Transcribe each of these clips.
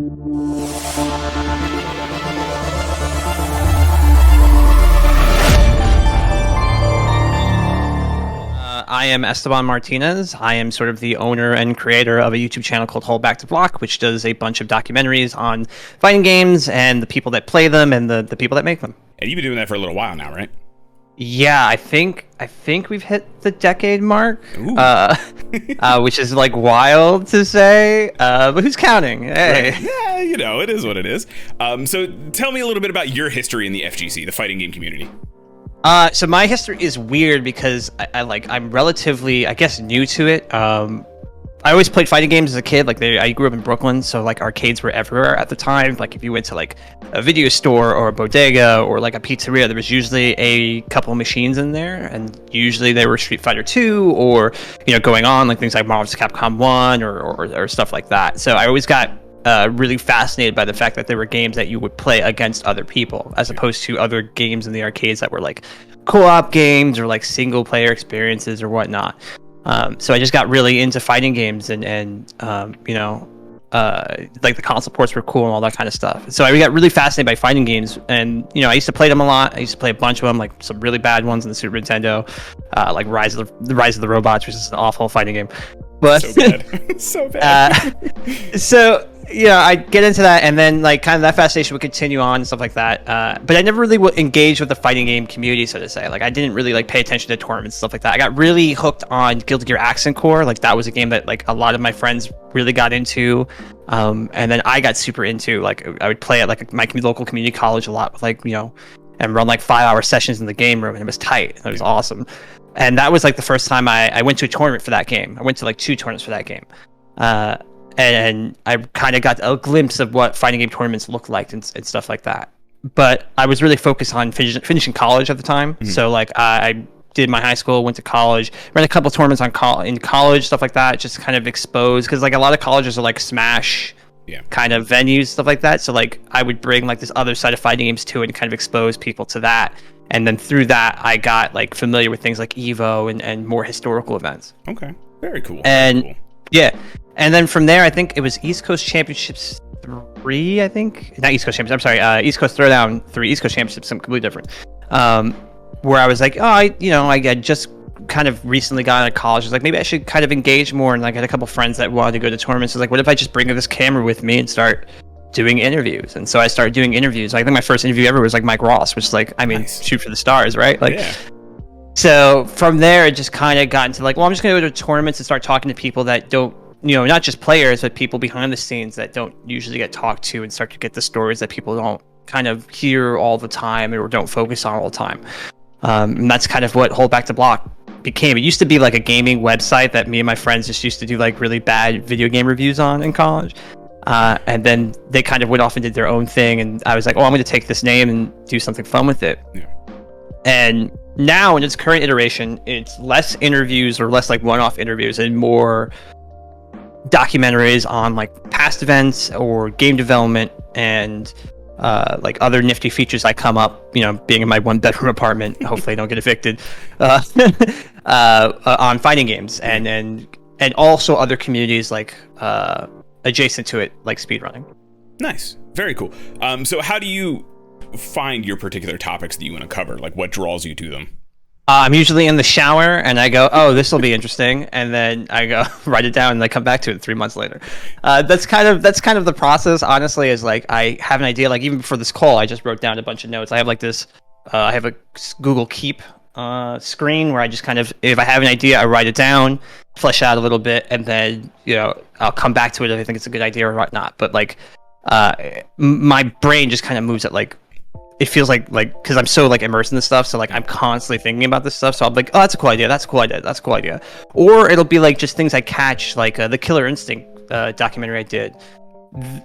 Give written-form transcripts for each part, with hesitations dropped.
I am Esteban Martinez. I am sort of the owner and creator of a YouTube channel called Hold Back to Block, which does a bunch of documentaries on fighting games and the people that play them and the people that make them. And you've been doing that for a little while now, right? Yeah, I think we've hit the decade mark, which is like wild to say, but who's counting? Hey. Right. Yeah, you know, it is what it is. So tell me a little bit about your history in the FGC, the fighting game community. So my history is weird because I'm relatively, I guess, new to it. I always played fighting games as a kid. I grew up in Brooklyn, so like arcades were everywhere at the time. Like if you went to like a video store or a bodega or like a pizzeria, there was usually a couple of machines in there, and usually they were Street Fighter 2 or going on like things like Marvel vs. Capcom 1 or stuff like that. So I always got really fascinated by the fact that there were games that you would play against other people, as opposed to other games in the arcades that were like co-op games or like single player experiences or whatnot. So I just got really into fighting games and like the console ports were cool and all that kind of stuff. So I got really fascinated by fighting games, and I used to play them a lot. I used to play a bunch of them, like some really bad ones in the Super Nintendo, like Rise of the Robots, which is an awful fighting game. But so bad. So bad. So I get into that, and then like kind of that fascination would continue on and stuff like that. But I never really engaged with the fighting game community, so to say. Like I didn't really like pay attention to tournaments and stuff like that. I got really hooked on Guilty Gear Accent Core. Like that was a game that like a lot of my friends really got into, and then I got super into. Like I would play at like my local community college a lot with and run like 5-hour sessions in the game room, and it was tight. It was awesome. And that was like the first time I went to a tournament for that game. I went to like 2 tournaments for that game. And I kind of got a glimpse of what fighting game tournaments look like and stuff like that. But I was really focused on finishing college at the time. Mm-hmm. So like I did my high school, went to college, ran a couple tournaments in college, stuff like that, just kind of exposed, because like a lot of colleges are like Smash kind of venues, stuff like that. So like I would bring like this other side of fighting games to it and kind of expose people to that. And then through that, I got like familiar with things like Evo and more historical events. Okay, very cool. And very cool. Yeah, and then from there, I think it was East Coast Championships 3. I think not East Coast Championships. I'm sorry, East Coast Throwdown 3. East Coast Championships, something completely different. Where I was like, I had just kind of recently got out of college. I was like, maybe I should kind of engage more. And like, I had a couple friends that wanted to go to tournaments. I was like, what if I just bring this camera with me and start doing interviews? And so I started doing interviews. I think my first interview ever was like Mike Ross, which is like, I mean, nice. Shoot for the stars, right? Like, yeah. So from there, it just kind of got into like, well, I'm just going to go to tournaments and start talking to people that don't, not just players, but people behind the scenes that don't usually get talked to, and start to get the stories that people don't kind of hear all the time or don't focus on all the time. And that's kind of what Hold Back to Block became. It used to be like a gaming website that me and my friends just used to do like really bad video game reviews on in college. And then they kind of went off and did their own thing. And I was like, I'm going to take this name and do something fun with it. Yeah. And now in its current iteration, it's less interviews or less like one-off interviews and more documentaries on like past events or game development and like other nifty features that come up, being in my 1-bedroom apartment, hopefully I don't get evicted, on fighting games and also other communities like adjacent to it, like speedrunning. Nice. Very cool. So how do you find your particular topics that you want to cover? Like what draws you to them? I'm usually in the shower and I go, oh, this will be interesting, and then I go write it down and I come back to it 3 months later. That's kind of the process, honestly. Is like I have an idea. Like even before this call, I just wrote down a bunch of notes. I have like this. I have a Google Keep screen where I just kind of, if I have an idea, I write it down, flesh out a little bit, and then I'll come back to it if I think it's a good idea or whatnot. But like my brain just kind of moves at like. It feels like because I'm so like immersed in this stuff, so like I'm constantly thinking about this stuff. So I'm like, oh, that's a cool idea. That's a cool idea. That's a cool idea. Or it'll be like just things I catch, like the Killer Instinct documentary I did.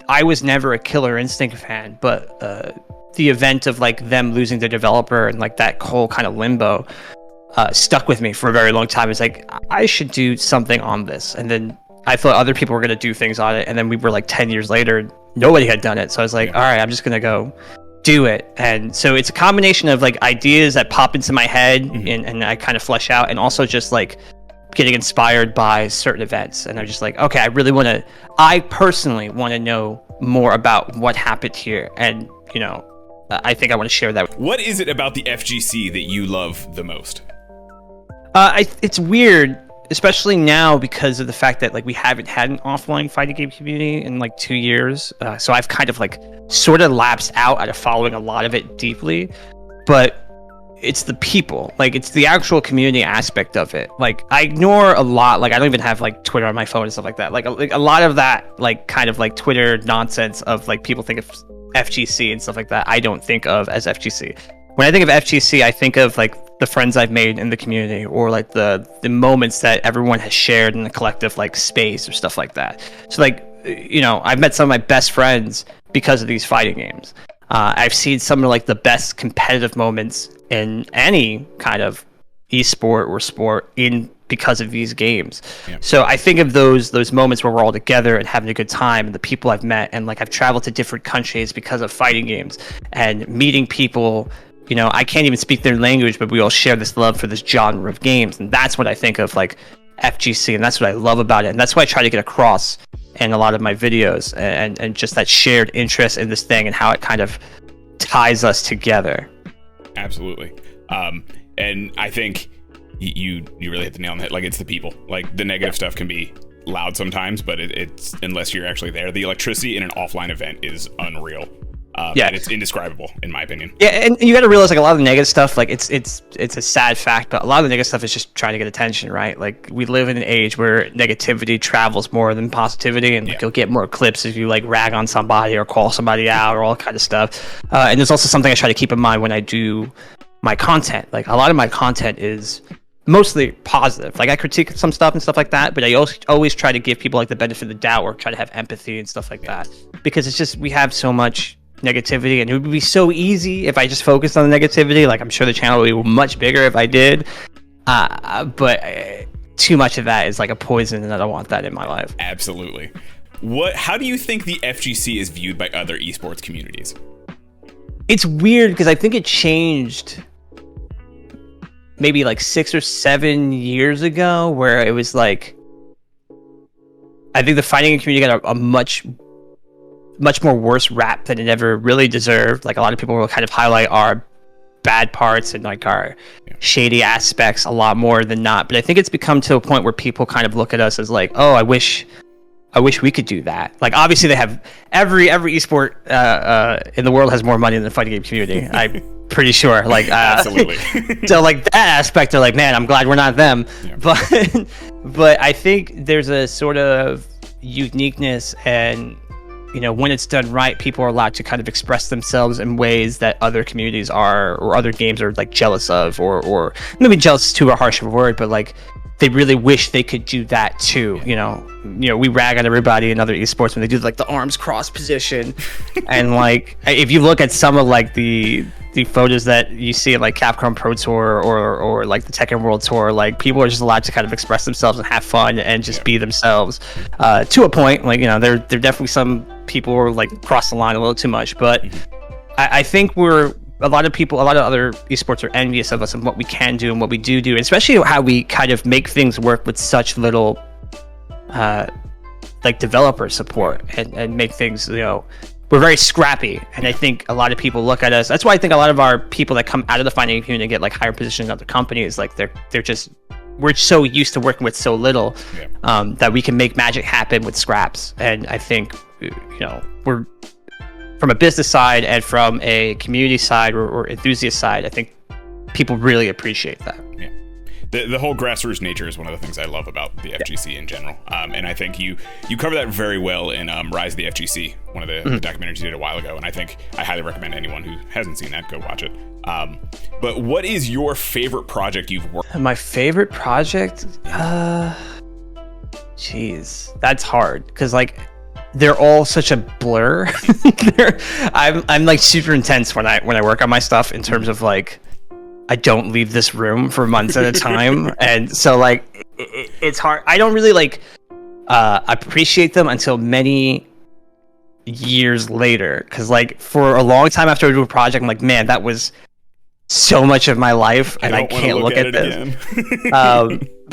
I was never a Killer Instinct fan, but the event of like them losing their developer and like that whole kind of limbo stuck with me for a very long time. It's like I should do something on this, and then I thought other people were gonna do things on it, and then we were like 10 years later, nobody had done it. So I was like, all right, I'm just gonna go do it. And so it's a combination of like ideas that pop into my head and I kind of flesh out, and also just like getting inspired by certain events, and I'm just like, okay, I personally want to know more about what happened here, and I think I want to share that. What is it about the FGC that you love the most? It's weird, especially now because of the fact that like we haven't had an offline fighting game community in like 2 years. So I've kind of like sort of lapsed out of following a lot of it deeply, but it's the people, like it's the actual community aspect of it. Like I ignore a lot, like I don't even have like Twitter on my phone and stuff like that. Like a lot of that, like kind of like Twitter nonsense of like people think of FGC and stuff like that, I don't think of as FGC. When I think of FGC, I think of like the friends I've made in the community, or like the moments that everyone has shared in the collective like space or stuff like that. So like, I've met some of my best friends because of these fighting games. I've seen some of like the best competitive moments in any kind of esport or sport because of these games. Yeah. So I think of those moments where we're all together and having a good time, and the people I've met, and like I've traveled to different countries because of fighting games and meeting people. I can't even speak their language, but we all share this love for this genre of games, and that's what I think of like FGC, and that's what I love about it, and that's what I try to get across in a lot of my videos, and just that shared interest in this thing and how it kind of ties us together. Absolutely. And I think you really hit the nail on the head. Like, it's the people. Like, the negative stuff can be loud sometimes, but it's unless you're actually there. The electricity in an offline event is unreal. And it's indescribable, in my opinion. Yeah, and you got to realize, like, a lot of the negative stuff, like, it's a sad fact, but a lot of the negative stuff is just trying to get attention, right? Like, we live in an age where negativity travels more than positivity, and like, you'll get more clips if you, like, rag on somebody or call somebody out or all kind of stuff. And there's also something I try to keep in mind when I do my content. Like, a lot of my content is mostly positive. Like, I critique some stuff and stuff like that, but I always try to give people, like, the benefit of the doubt, or try to have empathy and stuff like that. Because it's just, we have so much negativity, and it would be so easy if I just focused on the negativity. Like, I'm sure the channel would be much bigger if I did, but too much of that is like a poison, and I don't want that in my life. Absolutely. How do you think the FGC is viewed by other esports communities? It's weird because I think it changed maybe like 6 or 7 years ago, where it was like, I think the fighting community got a much more worse rap than it ever really deserved. Like, a lot of people will kind of highlight our bad parts and like our shady aspects a lot more than not. But I think it's become to a point where people kind of look at us as like, oh, I wish we could do that. Like, obviously they have every esport in the world has more money than the fighting game community. I'm pretty sure. Like, absolutely. So like that aspect, they're like, man, I'm glad we're not them. Yeah. But I think there's a sort of uniqueness, and when it's done right, people are allowed to kind of express themselves in ways that other communities are, or other games are like jealous of, or maybe jealous is too harsh of a word, but like they really wish they could do that too. We rag on everybody in other esports when they do like the arms cross position, and like if you look at some of like the photos that you see in like Capcom Pro Tour or like the Tekken World Tour, like people are just allowed to kind of express themselves and have fun and just be themselves to a point. Like, there definitely some people who are like cross the line a little too much, but I think a lot of other esports are envious of us and what we can do and what we do, and especially how we kind of make things work with such little like developer support and make things, we're very scrappy. And I think a lot of people look at us. That's why I think a lot of our people that come out of the fighting community get like higher positions in other companies. Like we're so used to working with so little that we can make magic happen with scraps. And I think, we're, from a business side and from a community side or enthusiast side, I think people really appreciate that. Yeah. The whole grassroots nature is one of the things I love about the FGC in general. And I think you cover that very well in Rise of the FGC, one of the documentaries you did a while ago. And I think I highly recommend anyone who hasn't seen that, go watch it. But what is your favorite project you've worked on? My favorite project? Jeez, that's hard. Because like, they're all such a blur. I'm like super intense when I work on my stuff, in terms of like, I don't leave this room for months at a time. And so like it's hard. I don't really like appreciate them until many years later, because like for a long time after I do a project, I'm like, man, that was so much of my life, and I can't look at this.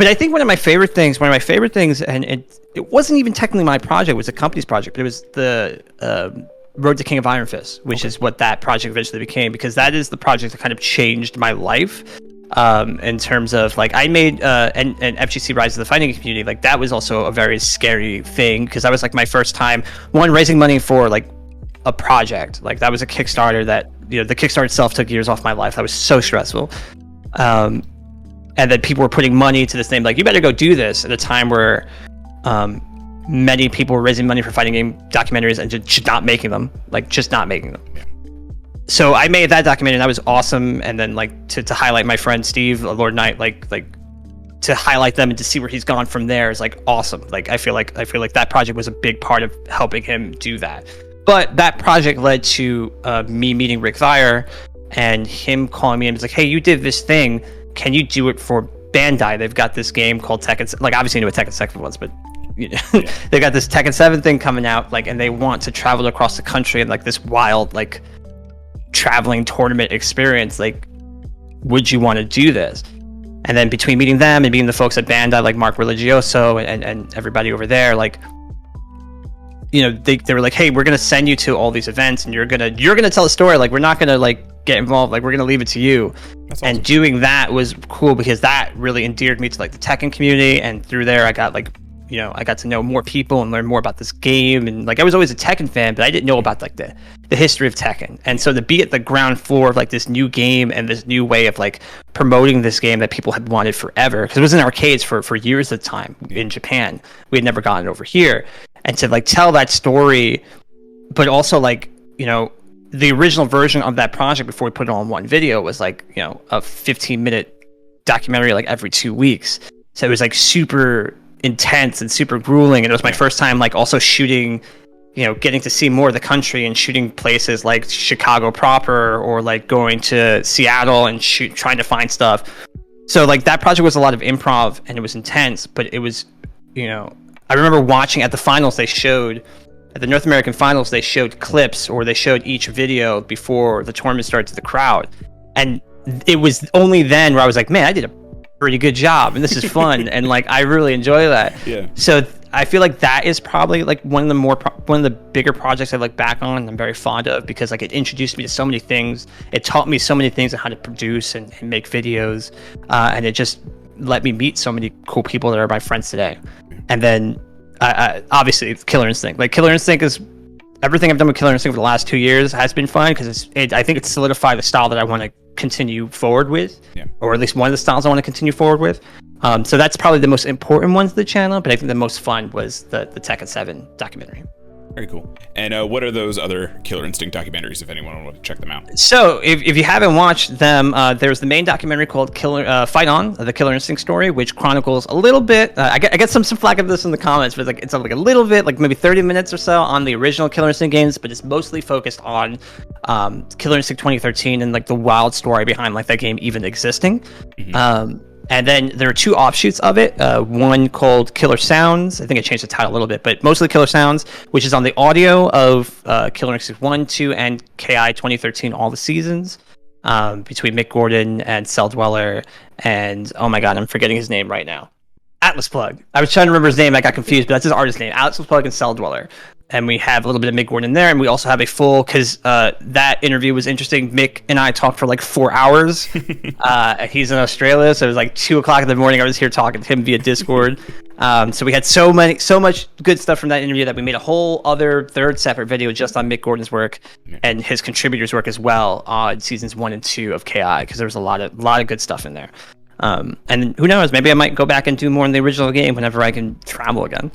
But I think one of my favorite things, and it wasn't even technically my project, it was a company's project, but it was the Road to King of Iron Fist, which is what that project eventually became, because that is the project that kind of changed my life. In terms of like, I made an FGC Rise of the Fighting Community, like that was also a very scary thing, because that was like my first time raising money for like a project. Like that was a Kickstarter that, you know, the Kickstarter itself took years off my life. That was so stressful. And then people were putting money to this thing, like, you better go do this, at a time where many people were raising money for fighting game documentaries and just not making them. Yeah. So I made that documentary, and that was awesome. And then like to highlight my friend Steve, Lord Knight, like to highlight them and to see where he's gone from there is like awesome. Like I feel like that project was a big part of helping him do that. But that project led to me meeting Rick Vire and him calling me and was like, hey, you did this thing, can you do it for Bandai? They've got this game called Tekken, like obviously you know what Tekken 7 was, but you know, yeah. They got this Tekken 7 thing coming out, like, and they want to travel across the country and like this wild like traveling tournament experience. Like, would you want to do this? And then between meeting them and meeting the folks at Bandai, like Mark Religioso and everybody over there, like, you know, they were like, hey, we're gonna send you to all these events, and you're gonna tell a story. Like, we're not gonna like get involved. Like, we're gonna leave it to you. That's awesome. And doing that was cool, because that really endeared me to like the Tekken community, and through there I got like, you know, I got to know more people and learn more about this game. And like, I was always a Tekken fan, but I didn't know about like the history of Tekken. And so to be at the ground floor of like this new game and this new way of like promoting this game that people had wanted forever, because it was in arcades for years at the time in Japan. We had never gotten it over here. And to like tell that story, but also like, you know, the original version of that project before we put it all in one video was like, you know, a 15-minute documentary like every 2 weeks. So it was like super intense and super grueling, and it was my first time like also shooting, you know, getting to see more of the country and shooting places like Chicago proper, or like going to Seattle and trying to find stuff. So like that project was a lot of improv, and it was intense, but it was, you know, I remember watching at the finals, at the North American finals, they showed clips, or they showed each video before the tournament started to the crowd, and it was only then where I was like, man, I did a pretty good job, and this is fun. And like, I really enjoy that. Yeah. So I feel like that is probably like one of the bigger projects I look back on and I'm very fond of, because like it introduced me to so many things. It taught me so many things on how to produce and make videos, and it just let me meet so many cool people that are my friends today. And then obviously it's Killer Instinct. Like Killer Instinct is everything I've done with Killer Instinct for the last 2 years has been fun, because I think it's solidified the style that I want to continue forward with, or at least one of the styles I want to continue forward with. So that's probably the most important ones of the channel, but I think the most fun was the Tekken 7 documentary. Very cool. And what are those other Killer Instinct documentaries, if anyone wants to check them out? So if you haven't watched them, there's the main documentary called Fight On, the Killer Instinct story, which chronicles a little bit. I get some flack of this in the comments, but it's like a little bit, like maybe 30 minutes or so on the original Killer Instinct games, but it's mostly focused on Killer Instinct 2013 and like the wild story behind like that game even existing. Mm-hmm. And then there are two offshoots of it. One called Killer Sounds. I think I changed the title a little bit, but mostly Killer Sounds, which is on the audio of Killer Instinct 1, 2, and KI 2013, all the seasons, between Mick Gordon and Cell Dweller and, oh my god, I'm forgetting his name right now. Atlas Plug. I was trying to remember his name, I got confused, but that's his artist name. Atlas Plug and Cell Dweller. And we have a little bit of Mick Gordon there, and we also have a full, because that interview was interesting. Mick and I talked for like 4 hours. He's in Australia, so it was like 2 o'clock in the morning. I was here talking to him via Discord. So we had so much good stuff from that interview that we made a whole other third separate video just on Mick Gordon's work and his contributors' work as well on seasons 1 and 2 of KI, because there was a lot of good stuff in there. And who knows, maybe I might go back and do more in the original game whenever I can travel again.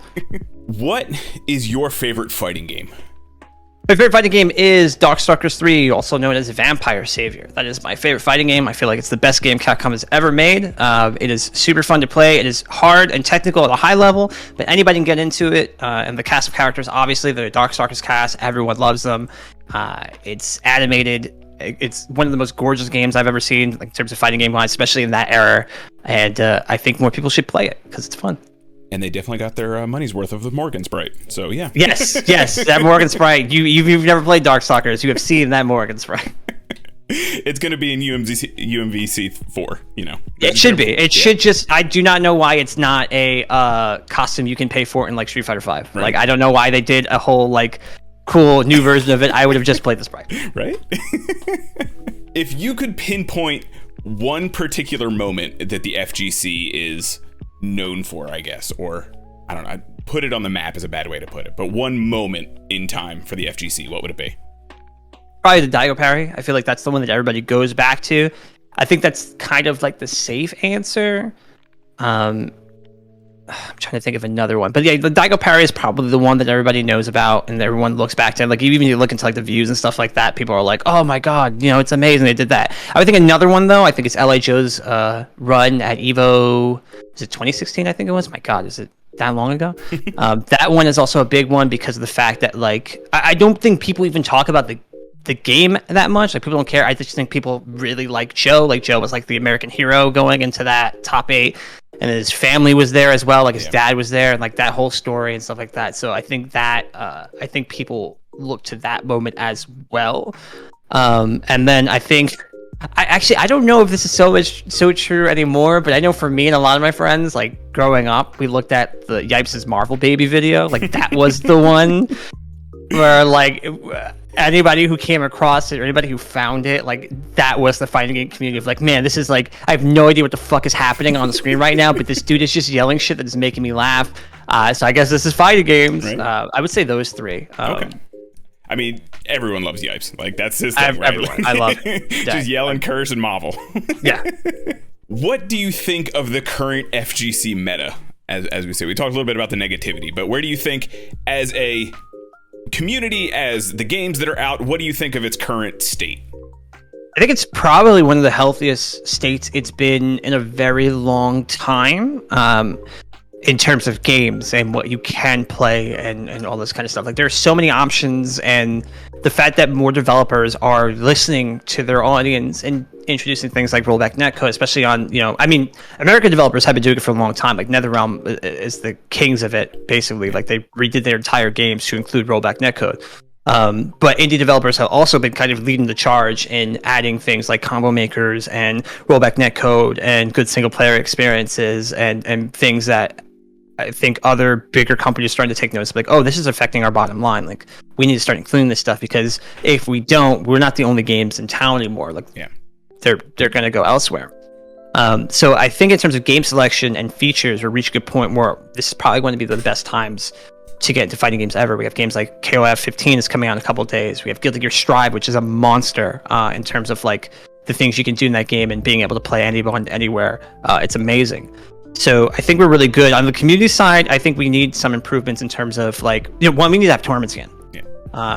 What is your favorite fighting game? My favorite fighting game is Darkstalkers 3, also known as Vampire Savior. That is my favorite fighting game. I feel like it's the best game Capcom has ever made. It is super fun to play. It is hard and technical at a high level, but anybody can get into it. And the cast of characters, obviously, the Darkstalkers cast, everyone loves them. It's animated. It's one of the most gorgeous games I've ever seen, like, in terms of fighting game wise, especially in that era. And I think more people should play it because it's fun. And they definitely got their money's worth of the Morgan Sprite. So yeah. Yes, that Morgan Sprite. You've never played Darkstalkers. You have seen that Morgan Sprite. It's going to be in UMVC 4, you know. It should be. It should just. I do not know why it's not a costume you can pay for in like Street Fighter 5. Right. Like I don't know why they did a whole like cool new version of it. I would have just played the sprite. Right? If you could pinpoint one particular moment that the FGC is known for, I guess, or I don't know, put it on the map is a bad way to put it, but one moment in time for the FGC, what would it be? Probably the Daigo parry. I feel like that's the one that everybody goes back to. I think that's kind of like the safe answer. I'm trying to think of another one, but yeah, the Daigo parry is probably the one that everybody knows about and everyone looks back to. Like even you look into like the views and stuff like that, people are like, "Oh my god, you know, it's amazing they did that." I would think another one though. I think it's LA Joe's run at Evo. Is it 2016? I think it was. My god, is it that long ago? That one is also a big one because of the fact that like I don't think people even talk about the game that much. Like people don't care. I just think people really like Joe. Like Joe was like the American hero going into that top 8, and his family was there as well. Like his dad was there, and like that whole story and stuff like that. So I think that I think people look to that moment as well. And then I think I don't know if this is so true anymore, but I know for me and a lot of my friends, like growing up, we looked at the Yipes' Marvel Baby video. Like that was the one where like anybody who came across it or anybody who found it, like that was the fighting game community of like, man, this is like, I have no idea what the fuck is happening on the screen right now, but this dude is just yelling shit that is making me laugh. So I guess this is fighting games. Right. I would say those 3. Okay. I mean, everyone loves Yipes. Like that's his thing, right? Everyone. I love just yell and curse and marvel. Yeah. What do you think of the current FGC meta? As we say, we talked a little bit about the negativity, but where do you think, as a community, as the games that are out, what do you think of its current state? I think it's probably one of the healthiest states it's been in a very long time, in terms of games and what you can play and all this kind of stuff. Like there's so many options, and the fact that more developers are listening to their audience and introducing things like rollback netcode, especially on, you know, I mean, American developers have been doing it for a long time. Like NetherRealm is the kings of it, basically. Like they redid their entire games to include rollback netcode. But indie developers have also been kind of leading the charge in adding things like combo makers and rollback netcode and good single player experiences and things that I think other bigger companies are starting to take notice. Like, oh, this is affecting our bottom line. Like, we need to start including this stuff, because if we don't, we're not the only games in town anymore. Like, they're going to go elsewhere. So I think in terms of game selection and features, we're reaching a point where this is probably going to be the best times to get into fighting games ever. We have games like KOF 15 is coming out in a couple of days. We have Guilty Gear Strive, which is a monster in terms of like the things you can do in that game and being able to play anyone anywhere. It's amazing. So I think we're really good. On the community side, I think we need some improvements in terms of like, you know, one, we need to have tournaments again.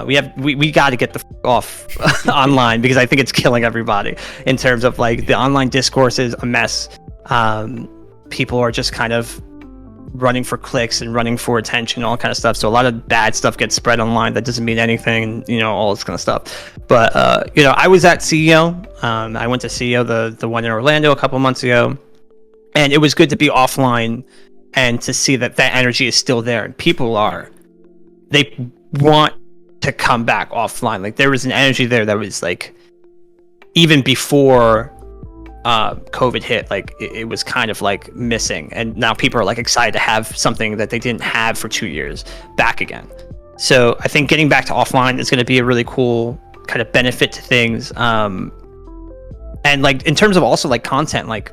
We got to get the off online, because I think it's killing everybody in terms of like the online discourse is a mess. People are just kind of running for clicks and running for attention, all kind of stuff. So a lot of bad stuff gets spread online that doesn't mean anything, you know, all this kind of stuff. But you know, I was at CEO. I went to CEO, the one in Orlando, a couple months ago. And it was good to be offline and to see that energy is still there, and people they want to come back offline. Like there was an energy there that was like, even before COVID hit, like it was kind of like missing, and now people are like excited to have something that they didn't have for 2 years back again. So I think getting back to offline is going to be a really cool kind of benefit to things. And like in terms of also like content, like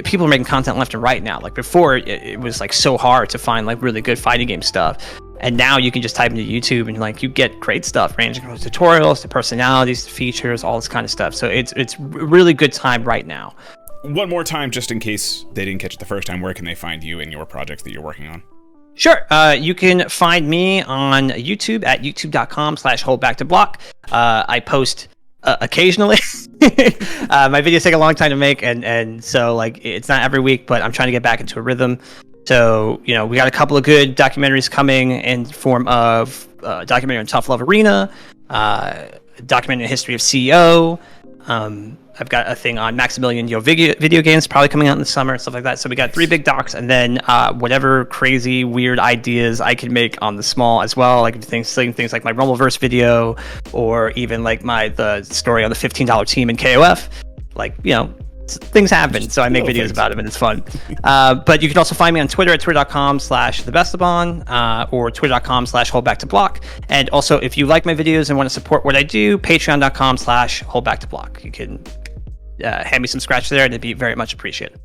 people are making content left and right now. Like before, it was like so hard to find like really good fighting game stuff, and now you can just type into YouTube and like you get great stuff, ranging from tutorials to personalities to features, all this kind of stuff. So it's a really good time right now. One more time, just in case they didn't catch it the first time, where can they find you and your projects that you're working on? Sure. You can find me on YouTube at youtube.com/holdbacktoblock. I post occasionally. My videos take a long time to make, and so like it's not every week, but I'm trying to get back into a rhythm. So, you know, we got a couple of good documentaries coming in form of documentary on Tough Love Arena, documentary history of CEO, I've got a thing on Maximilian Yo video games probably coming out in the summer, stuff like that. So we got 3 big docs, and then whatever crazy weird ideas I can make on the small as well, like things like my Rumbleverse video, or even like the story on the $15 team in KOF. Like, you know, things happen, so I make videos about them, and it's fun. But you can also find me on Twitter at twitter.com/thebesteban, or twitter.com/holdbacktoblock. And also, if you like my videos and want to support what I do, patreon.com/holdbacktoblock. You can hand me some scratch there, and it'd be very much appreciated.